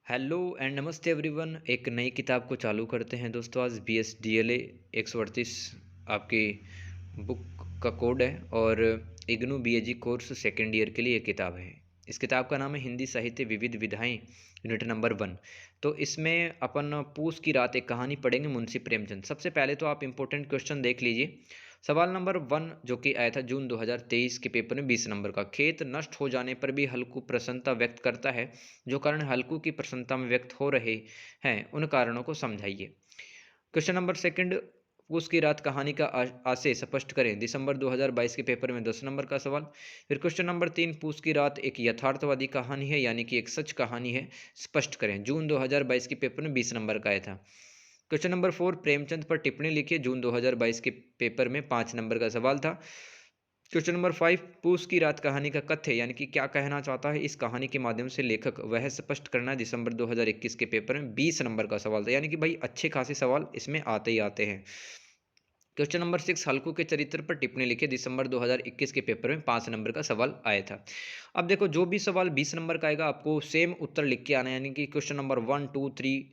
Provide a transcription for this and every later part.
Hello and नमस्ते everyone. एक नई किताब को चालू करते हैं दोस्तों। आज BSDLA 138 आपकी बुक का कोड है और IGNOU BAG course second year के लिए ये किताब है। इस किताब का नाम है हिंदी साहित्य विविध विधाएं यूनिट नंबर 1। तो इसमें अपन पूस की रात एक कहानी पढ़ेंगे मुंशी प्रेमचंद। सबसे पहले तो आप इम्पोर्टेंट क्वेश्चन देख लीजिए। सवाल नंबर 1 जो कि आया था जून 2023 के पेपर में 20 नंबर का, खेत नष्ट हो जाने पर भी हल्कू प्रसन्नता व्यक्त करता है, जो कारण हल्कू की प्रसन्नता में व्यक्त हो रहे हैं उन कारणों को समझाइए। क्वेश्चन नंबर सेकंड, पूस की रात कहानी का आशय स्पष्ट करें। दिसंबर 2022 के पेपर में 10 नंबर का सवाल। फिर क्वेश्चन नंबर 3, पूस की रात एक यथार्थवादी कहानी है यानी कि एक सच कहानी है, स्पष्ट करें। जून 2022 के पेपर में 20 नंबर का आया था। क्वेश्चन नंबर 4, प्रेमचंद पर टिप्पणी लिखिए। जून 2022 के पेपर में 5 नंबर का सवाल था। क्वेश्चन नंबर 5, पूस की रात कहानी का कथ्य यानी कि क्या कहना चाहता है इस कहानी के माध्यम से लेखक, वह स्पष्ट करना है। दिसंबर 2021 के पेपर में 20 नंबर का सवाल था, यानी कि भाई अच्छे खासे सवाल इसमें आते ही आते हैं। क्वेश्चन नंबर 6, हल्कू के चरित्र पर टिप्पणी लिखिए। दिसंबर 2021 के पेपर में 5 नंबर का सवाल आया था। अब देखो, जो भी सवाल 20 नंबर का आएगा आपको सेम उत्तर लिख के आना है, यानी कि क्वेश्चन नंबर 1 2 3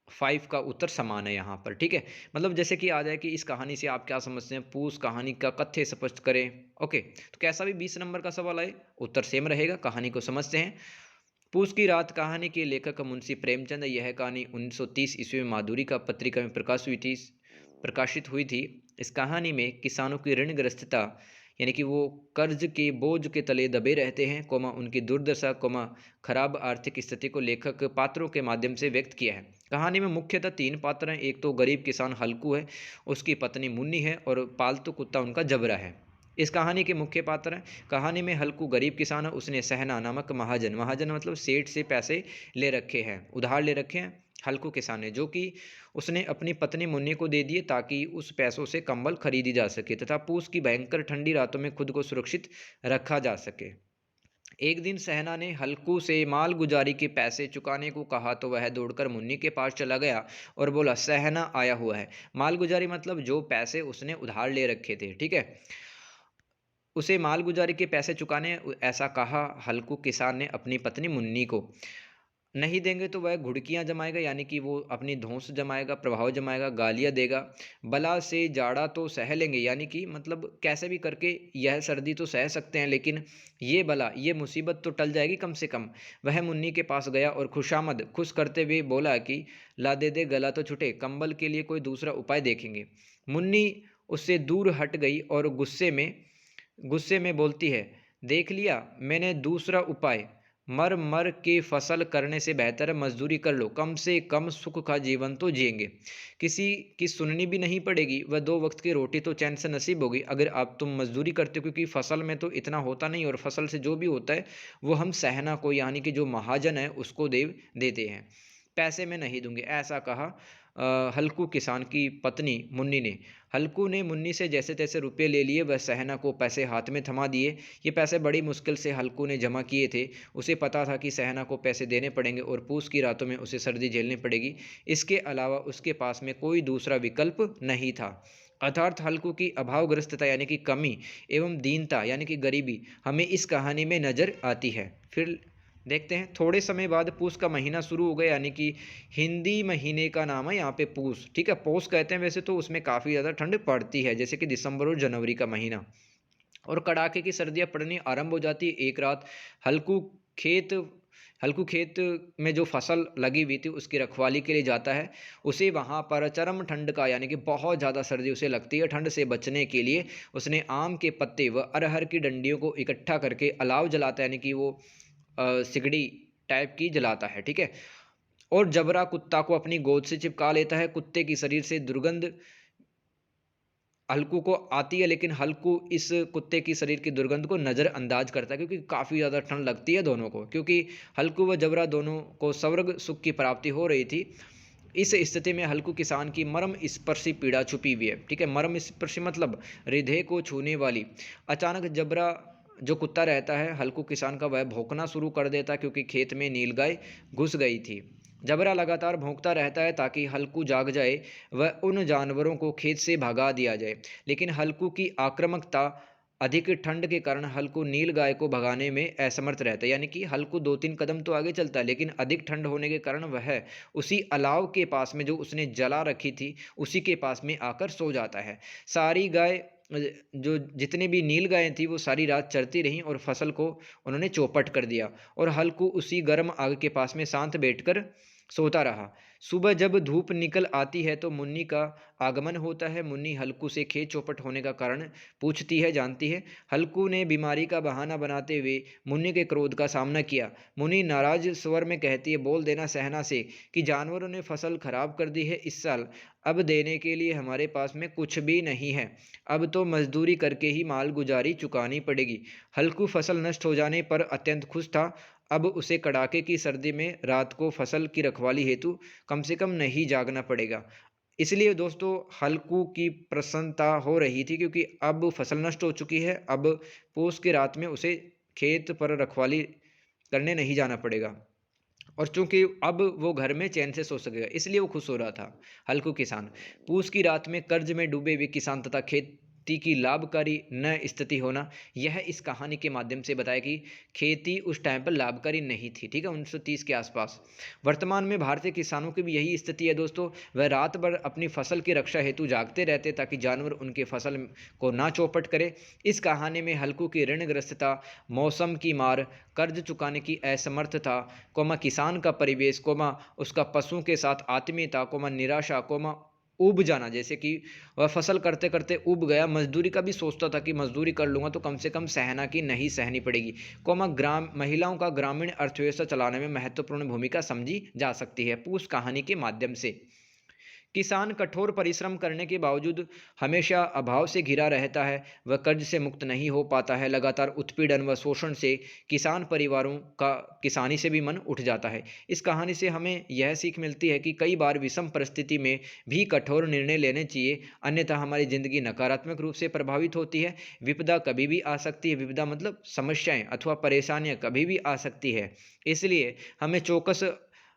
5 का उत्तर समान है यहाँ पर। ठीक है, मतलब जैसे कि आ जाए कि इस कहानी से आप क्या समझते हैं, पूस कहानी का कथ्य स्पष्ट करें। ओके, तो कैसा भी 20 नंबर का सवाल आए उत्तर सेम रहेगा। कहानी को समझते हैं। पूस की रात कहानी के लेखक मुंशी प्रेमचंद। यह कहानी 1930 ईस्वी में माधुरी का पत्रिका में प्रकाशित हुई थी। इस कहानी में किसानों की ऋणग्रस्तता यानी कि वो कर्ज के बोझ के तले दबे रहते हैं, उनकी दुर्दशा, खराब आर्थिक स्थिति को लेखक पात्रों के माध्यम से व्यक्त किया है। कहानी में मुख्यतः 3 पात्र हैं। एक तो गरीब किसान हल्कू है, उसकी पत्नी मुन्नी है और पालतू कुत्ता उनका जबरा है। इस कहानी के मुख्य पात्र हैं। कहानी में हल्कू गरीब किसान है, उसने सहना नामक महाजन, मतलब सेठ से पैसे ले रखे हैं, उधार ले रखे हैं हल्कू किसान ने, जो कि उसने अपनी पत्नी मुन्नी को दे दिए ताकि उस पैसों से कंबल खरीदी जा सके तथा पूस की भयंकर ठंडी रातों में खुद को सुरक्षित रखा जा सके। एक दिन सहना ने हल्कू से माल गुजारी के पैसे चुकाने को कहा तो वह दौड़कर मुन्नी के पास चला गया और बोला, सहना आया हुआ है। माल गुजारी मतलब जो पैसे उसने उधार ले रखे थे। ठीक है, उसे मालगुजारी के पैसे चुकाने ऐसा कहा हल्कू किसान ने अपनी पत्नी मुन्नी को। नहीं देंगे तो वह घुड़कियां जमाएगा, यानी कि वो अपनी धौंस जमाएगा, प्रभाव जमाएगा, गालियां देगा। बला से जाड़ा तो सह लेंगे, यानी कि मतलब कैसे भी करके यह सर्दी तो सह सकते हैं, लेकिन ये बला, ये मुसीबत तो टल जाएगी कम से कम। वह मुन्नी के पास गया और खुशामद खुश करते हुए बोला कि ला दे दे गला तो छुटे, कंबल के लिए कोई दूसरा उपाय देखेंगे। मुन्नी उससे दूर हट गई और गुस्से में बोलती है, देख लिया मैंने दूसरा उपाय, मर मर के फसल करने से बेहतर है मजदूरी कर लो, कम से कम सुख का जीवन तो जिएंगे, किसी की सुननी भी नहीं पड़ेगी, वह 2 वक्त की रोटी तो चैन से नसीब होगी अगर आप तुम मजदूरी करते हो, क्योंकि फसल में तो इतना होता नहीं और फसल से जो भी होता है वो हम सहना को यानी कि जो महाजन है उसको देते हैं, पैसे में नहीं दूंगे, ऐसा कहा हल्कू किसान की पत्नी मुन्नी ने। हल्कू ने मुन्नी से जैसे तैसे रुपये ले लिए, वह सहना को पैसे हाथ में थमा दिए। ये पैसे बड़ी मुश्किल से हल्कू ने जमा किए थे। उसे पता था कि सहना को पैसे देने पड़ेंगे और पूस की रातों में उसे सर्दी झेलनी पड़ेगी। इसके अलावा उसके पास में कोई दूसरा विकल्प नहीं था। अर्थात हल्कू की अभावग्रस्तता यानी कि कमी एवं दीनता यानी कि गरीबी हमें इस कहानी में नजर आती है। फिर देखते हैं, थोड़े समय बाद पूस का महीना शुरू हो गया, यानी कि हिंदी महीने का नाम है यहाँ पे पूस। ठीक है, पोस कहते हैं वैसे तो उसमें काफ़ी ज़्यादा ठंड पड़ती है, जैसे कि दिसंबर और जनवरी का महीना, और कड़ाके की सर्दियाँ पड़नी आरंभ हो जाती है। एक रात हल्कू खेत हल्कू खेत में जो फसल लगी हुई थी उसकी रखवाली के लिए जाता है। उसे वहाँ पर चरम ठंड का यानी कि बहुत ज़्यादा सर्दी उसे लगती है। ठंड से बचने के लिए उसने आम के पत्ते व अरहर की डंडियों को इकट्ठा करके अलाव जलाता है, यानी कि वो सिगड़ी टाइप की जलाता है। ठीक है, और जबरा कुत्ता को अपनी गोद से चिपका लेता है। कुत्ते की शरीर से दुर्गंध हल्कू को आती है, लेकिन हल्कू इस कुत्ते की शरीर की दुर्गंध को नज़रअंदाज करता है, क्योंकि काफ़ी ज़्यादा ठंड लगती है दोनों को, क्योंकि हल्कू व जबरा दोनों को स्वर्ग सुख की प्राप्ति हो रही थी। इस स्थिति में हल्कू किसान की मर्म स्पर्शी पीड़ा छुपी हुई है। ठीक है, मर्म स्पर्शी मतलब हृदय को छूने वाली। अचानक जबरा जो कुत्ता रहता है हल्कू किसान का, वह भौंकना शुरू कर देता है, क्योंकि खेत में नीलगाय घुस गई थी। जबरा लगातार भौंकता रहता है ताकि हल्कू जाग जाए, वह उन जानवरों को खेत से भगा दिया जाए, लेकिन हल्कू की आक्रामकता अधिक ठंड के कारण हल्कू नील गाय को भगाने में असमर्थ रहता है। यानी कि हल्कू 2-3 कदम तो आगे चलता है, लेकिन अधिक ठंड होने के कारण वह उसी अलाव के पास में जो उसने जला रखी थी, उसी के पास में आकर सो जाता है। सारी गाय जो जितनी भी नील गायें थी वो सारी रात चरती रहीं और फसल को उन्होंने चौपट कर दिया, और हल्कू उसी गर्म आग के पास में शांत बैठकर सोता रहा। सुबह जब धूप निकल आती है तो मुन्नी का आगमन होता है। मुन्नी हल्कू से खेत चौपट होने का कारण पूछती है, जानती है। हल्कू ने बीमारी का बहाना बनाते हुए मुन्नी के क्रोध का सामना किया। मुन्नी नाराज स्वर में कहती है, बोल देना सहना से कि जानवरों ने फसल खराब कर दी है इस साल, अब देने के लिए हमारे पास में कुछ भी नहीं है, अब तो मजदूरी करके ही माल गुजारी चुकानी पड़ेगी। हल्कू फसल नष्ट हो जाने पर अत्यंत खुश था। अब उसे कड़ाके की सर्दी में रात को फसल की रखवाली हेतु कम से कम नहीं जागना पड़ेगा। इसलिए दोस्तों हल्कू की प्रसन्नता हो रही थी, क्योंकि अब फसल नष्ट हो चुकी है। अब पूस की रात में उसे खेत पर रखवाली करने नहीं जाना पड़ेगा, और चूंकि अब वो घर में चैन से सो सकेगा, इसलिए वो खुश हो रहा था हल्कू किसान। पूस की रात में कर्ज में डूबे हुए किसान तथा खेती की लाभकारी न स्थिति होना, यह इस कहानी के माध्यम से बताया कि खेती उस टाइम पर लाभकारी नहीं थी। ठीक है, 1930 के आसपास। वर्तमान में भारतीय किसानों की भी यही स्थिति है दोस्तों। वह रात भर अपनी फसल की रक्षा हेतु जागते रहते ताकि जानवर उनके फसल को ना चौपट करे। इस कहानी में हल्कू की ऋणग्रस्तता, मौसम की मार, कर्ज चुकाने की असमर्थता, कोमा किसान का परिवेश, कोमा उसका पशुओं के साथ आत्मीयता, कोमा निराशा, कोमा ऊब जाना, जैसे कि वह फसल करते करते ऊब गया, मजदूरी का भी सोचता था कि मजदूरी कर लूंगा तो कम से कम सहना की नहीं सहनी पड़ेगी, कोमा ग्राम महिलाओं का ग्रामीण अर्थव्यवस्था चलाने में महत्वपूर्ण भूमिका समझी जा सकती है पूस कहानी के माध्यम से। किसान कठोर परिश्रम करने के बावजूद हमेशा अभाव से घिरा रहता है। वह कर्ज से मुक्त नहीं हो पाता है। लगातार उत्पीड़न व शोषण से किसान परिवारों का किसानी से भी मन उठ जाता है। इस कहानी से हमें यह सीख मिलती है कि कई बार विषम परिस्थिति में भी कठोर निर्णय लेने चाहिए, अन्यथा हमारी जिंदगी नकारात्मक रूप से प्रभावित होती है। विपदा कभी भी आ सकती है, विपदा मतलब समस्याएं अथवा परेशानियां कभी भी आ सकती है। इसलिए हमें चौकस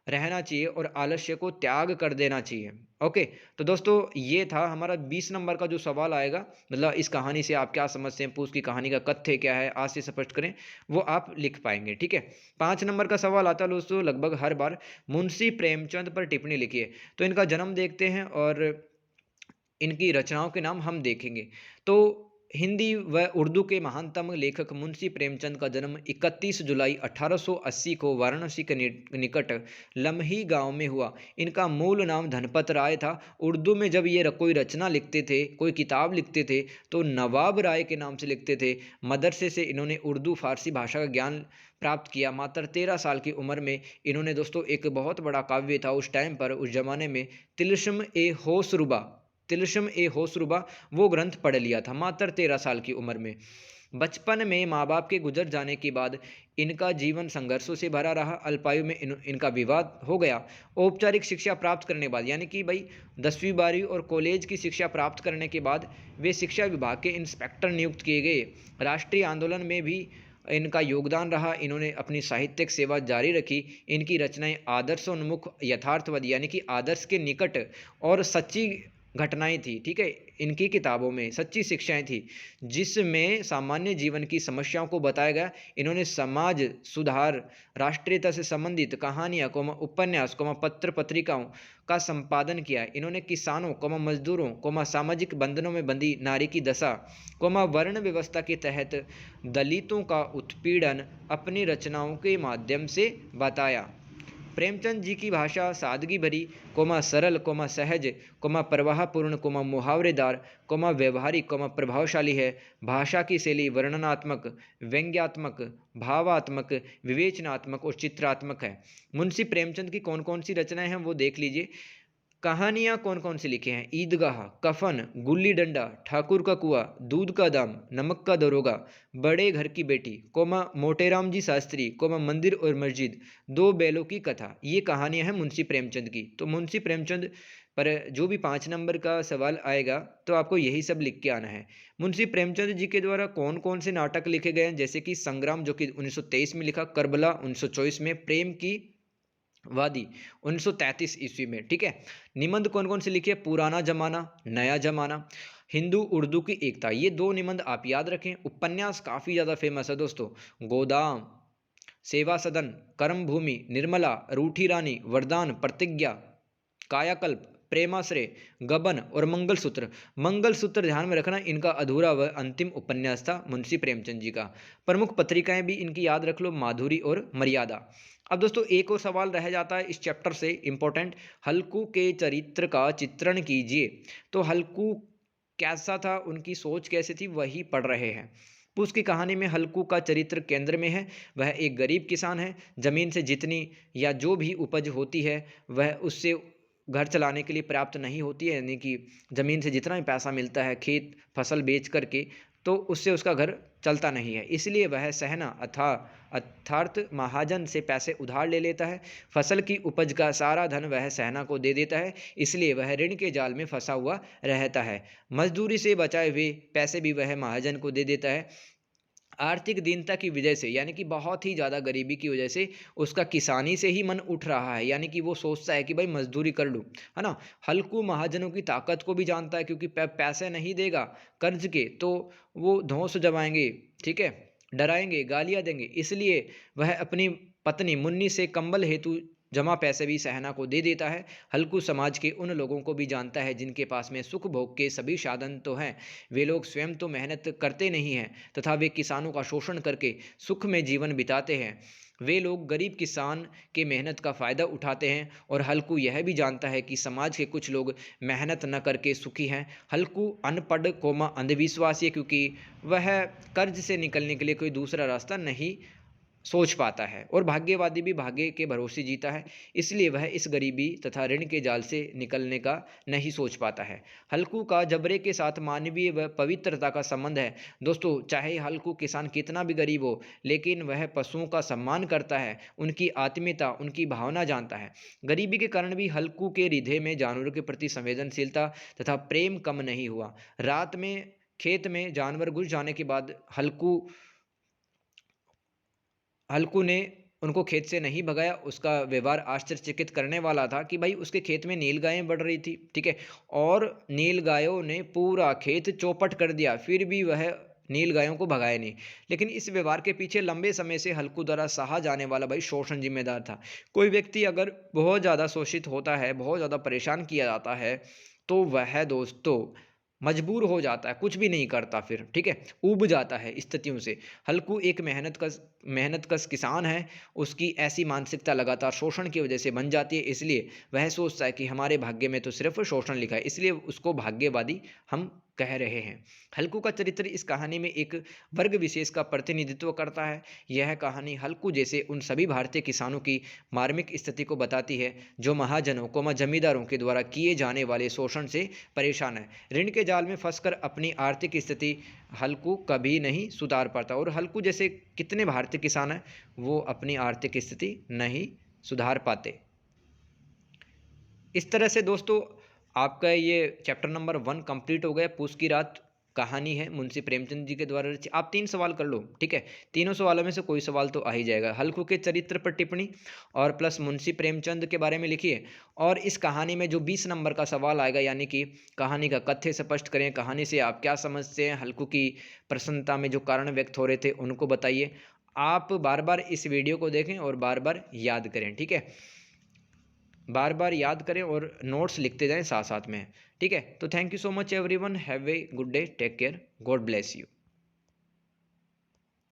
रहना चाहिए और आलस्य को त्याग कर देना चाहिए। ओके, तो दोस्तों ये था हमारा 20 नंबर का जो सवाल आएगा, मतलब इस कहानी से आप क्या समझते हैं, पूस की कहानी का कथ्य क्या है, आज से स्पष्ट करें, वो आप लिख पाएंगे। ठीक है, 5 नंबर का सवाल आता है दोस्तों लगभग हर बार, मुंशी प्रेमचंद पर टिप्पणी लिखिए। तो इनका जन्म देखते हैं और इनकी रचनाओं के नाम हम देखेंगे। तो हिंदी व उर्दू के महानतम लेखक मुंशी प्रेमचंद का जन्म 31 जुलाई 1880 को वाराणसी के निकट लम्ही गांव में हुआ। इनका मूल नाम धनपत राय था। उर्दू में जब ये कोई रचना लिखते थे, कोई किताब लिखते थे, तो नवाब राय के नाम से लिखते थे। मदरसे से इन्होंने उर्दू फारसी भाषा का ज्ञान प्राप्त किया। मात्र 13 साल की उम्र में इन्होंने दोस्तों एक बहुत बड़ा काव्य था उस टाइम पर, उस जमाने में, तिलस्म ए होसरुबा, वो ग्रंथ पढ़ लिया था मात्र 13 साल की उम्र में। बचपन में माँ बाप के गुजर जाने के बाद इनका जीवन संघर्षों से भरा रहा। अल्पायु में इनका विवाह हो गया। औपचारिक शिक्षा प्राप्त करने के बाद, यानी कि भाई 10वीं 12वीं और कॉलेज की शिक्षा प्राप्त करने के बाद वे शिक्षा विभाग के इंस्पेक्टर नियुक्त किए गए। राष्ट्रीय आंदोलन में भी इनका योगदान रहा। इन्होंने अपनी साहित्यिक सेवा जारी रखी। इनकी रचनाएं आदर्शोन्मुख, यथार्थवादी यानी कि आदर्श के निकट और सच्ची घटनाएं थी। ठीक है, इनकी किताबों में सच्ची शिक्षाएं थी जिसमें सामान्य जीवन की समस्याओं को बताया गया। इन्होंने समाज सुधार, राष्ट्रीयता से संबंधित कहानियां, उपन्यास, पत्र पत्रिकाओं का संपादन किया। इन्होंने किसानों, मजदूरों, सामाजिक बंधनों में बंधी नारी की दशा, वर्ण व्यवस्था के तहत दलितों का उत्पीड़न अपनी रचनाओं के माध्यम से बताया। प्रेमचंद जी की भाषा सादगी भरी, सरल, सहज, प्रवाहपूर्ण, मुहावरेदार, व्यवहारिक, प्रभावशाली है। भाषा की शैली वर्णनात्मक, व्यंग्यात्मक, भावात्मक, विवेचनात्मक और चित्रात्मक है। मुंशी प्रेमचंद की कौन कौन सी रचनाएं हैं वो देख लीजिए। कहानियाँ कौन कौन सी लिखे हैं, ईदगाह, कफन, गुल्ली डंडा, ठाकुर का कुआं, दूध का दाम, नमक का दरोगा, बड़े घर की बेटी, मोटेराम जी शास्त्री, मंदिर और मस्जिद, दो बैलों की कथा, ये कहानियां हैं मुंशी प्रेमचंद की। तो मुंशी प्रेमचंद पर जो भी 5 नंबर का सवाल आएगा तो आपको यही सब लिख के आना है। मुंशी प्रेमचंद जी के द्वारा कौन कौन से नाटक लिखे गए हैं, जैसे कि संग्राम जो कि 1923 में लिखा, करबला 1924 में, प्रेम की वादी 1933 ईस्वी में। ठीक है, निबंध कौन कौन से लिखे, पुराना जमाना, नया जमाना, हिंदू उर्दू की एकता, ये 2 निबंध आप याद रखें। उपन्यास काफ़ी ज़्यादा फेमस है दोस्तों, गोदाम, सेवा सदन, कर्म भूमि, निर्मला, रूठी रानी, वरदान, प्रतिज्ञा, कायाकल्प, प्रेमाश्रय, गबन और मंगलसूत्र। मंगलसूत्र ध्यान में रखना, इनका अधूरा व अंतिम उपन्यास था मुंशी प्रेमचंद जी का। प्रमुख पत्रिकाएं भी इनकी याद रख लो, माधुरी और मर्यादा। अब दोस्तों एक और सवाल रह जाता है इस चैप्टर से इंपॉर्टेंट, हल्कू के चरित्र का चित्रण कीजिए। तो हल्कू कैसा था, उनकी सोच कैसी थी, वही पढ़ रहे हैं। पूस की कहानी में हल्कू का चरित्र केंद्र में है। वह एक गरीब किसान है। जमीन से जितनी या जो भी उपज होती है वह उससे घर चलाने के लिए पर्याप्त नहीं होती है, यानी कि ज़मीन से जितना भी पैसा मिलता है खेत फसल बेच करके, तो उससे उसका घर चलता नहीं है। इसलिए वह सहना अर्थात महाजन से पैसे उधार ले लेता है। फसल की उपज का सारा धन वह सहना को दे देता है, इसलिए वह ऋण के जाल में फंसा हुआ रहता है। मजदूरी से बचाए हुए पैसे भी वह महाजन को दे देता है। आर्थिक दीनता की वजह से, यानी कि बहुत ही ज़्यादा गरीबी की वजह से उसका किसानी से ही मन उठ रहा है, यानी कि वो सोचता है कि भाई मजदूरी कर लूँ, है ना। हल्कू महाजनों की ताकत को भी जानता है, क्योंकि पैसे नहीं देगा कर्ज के तो वो धौंस जमाएंगे, ठीक है, डराएंगे, गालियाँ देंगे। इसलिए वह अपनी पत्नी मुन्नी से कंबल हेतु जमा पैसे भी सहना को दे देता है। हल्कू समाज के उन लोगों को भी जानता है जिनके पास में सुख भोग के सभी साधन तो हैं, वे लोग स्वयं तो मेहनत करते नहीं हैं तथा वे किसानों का शोषण करके सुख में जीवन बिताते हैं। वे लोग गरीब किसान के मेहनत का फ़ायदा उठाते हैं। और हल्कू यह भी जानता है कि समाज के कुछ लोग मेहनत न करके सुखी हैं। हल्कू अनपढ़ कोमा अंधविश्वासी है, क्योंकि वह कर्ज से निकलने के लिए कोई दूसरा रास्ता नहीं सोच पाता है, और भाग्यवादी भी भाग्य के भरोसे जीता है, इसलिए वह इस गरीबी तथा ऋण के जाल से निकलने का नहीं सोच पाता है। हल्कू का जबरे के साथ मानवीय व पवित्रता का संबंध है। दोस्तों चाहे हल्कू किसान कितना भी गरीब हो, लेकिन वह पशुओं का सम्मान करता है, उनकी आत्मीयता, उनकी भावना जानता है। गरीबी के कारण भी हल्कू के हृदय में जानवरों के प्रति संवेदनशीलता तथा प्रेम कम नहीं हुआ। रात में खेत में जानवर घुस जाने के बाद हल्कू ने उनको खेत से नहीं भगाया। उसका व्यवहार आश्चर्यचकित करने वाला था कि भाई उसके खेत में नील गायें बढ़ रही थी, ठीक है, और नील गायों ने पूरा खेत चौपट कर दिया, फिर भी वह नील गायों को भगाया नहीं। लेकिन इस व्यवहार के पीछे लंबे समय से हल्कू द्वारा सहा जाने वाला भाई शोषण जिम्मेदार था। कोई व्यक्ति अगर बहुत ज़्यादा शोषित होता है, बहुत ज़्यादा परेशान किया जाता है, तो वह दोस्तों मजबूर हो जाता है, कुछ भी नहीं करता फिर, ठीक है, ऊब जाता है स्थितियों से। हल्कू एक मेहनत कश किसान है। उसकी ऐसी मानसिकता लगातार शोषण की वजह से बन जाती है, इसलिए वह सोचता है कि हमारे भाग्य में तो सिर्फ शोषण लिखा है, इसलिए उसको भाग्यवादी हम कह रहे हैं। हल्कू का चरित्र इस कहानी में एक वर्ग विशेष का प्रतिनिधित्व करता है। यह कहानी हल्कू जैसे उन सभी भारतीय किसानों की मार्मिक स्थिति को बताती है जो महाजनों को जमींदारों के द्वारा किए जाने वाले शोषण से परेशान है। ऋण के जाल में फंसकर अपनी आर्थिक स्थिति हल्कू कभी नहीं सुधार पाता, और हल्कू जैसे कितने भारतीय किसान हैं वो अपनी आर्थिक स्थिति नहीं सुधार पाते। इस तरह से दोस्तों आपका ये चैप्टर नंबर 1 कंप्लीट हो गया। पूस की रात कहानी है मुंशी प्रेमचंद जी के द्वारा रची। आप 3 सवाल कर लो, ठीक है, तीनों सवालों में से कोई सवाल तो आ ही जाएगा। हल्कू के चरित्र पर टिप्पणी और प्लस मुंशी प्रेमचंद के बारे में लिखिए। और इस कहानी में जो 20 नंबर का सवाल आएगा, यानी कि कहानी का कथ्य स्पष्ट करें, कहानी से आप क्या समझते हैं, हल्कू की प्रसन्नता में जो कारण व्यक्त हो रहे थे उनको बताइए। आप बार बार इस वीडियो को देखें और बार बार याद करें, ठीक है, बार बार याद करें और नोट्स लिखते जाएं साथ साथ में, ठीक है। तो thank you so much everyone, have a good day, take care, God bless you.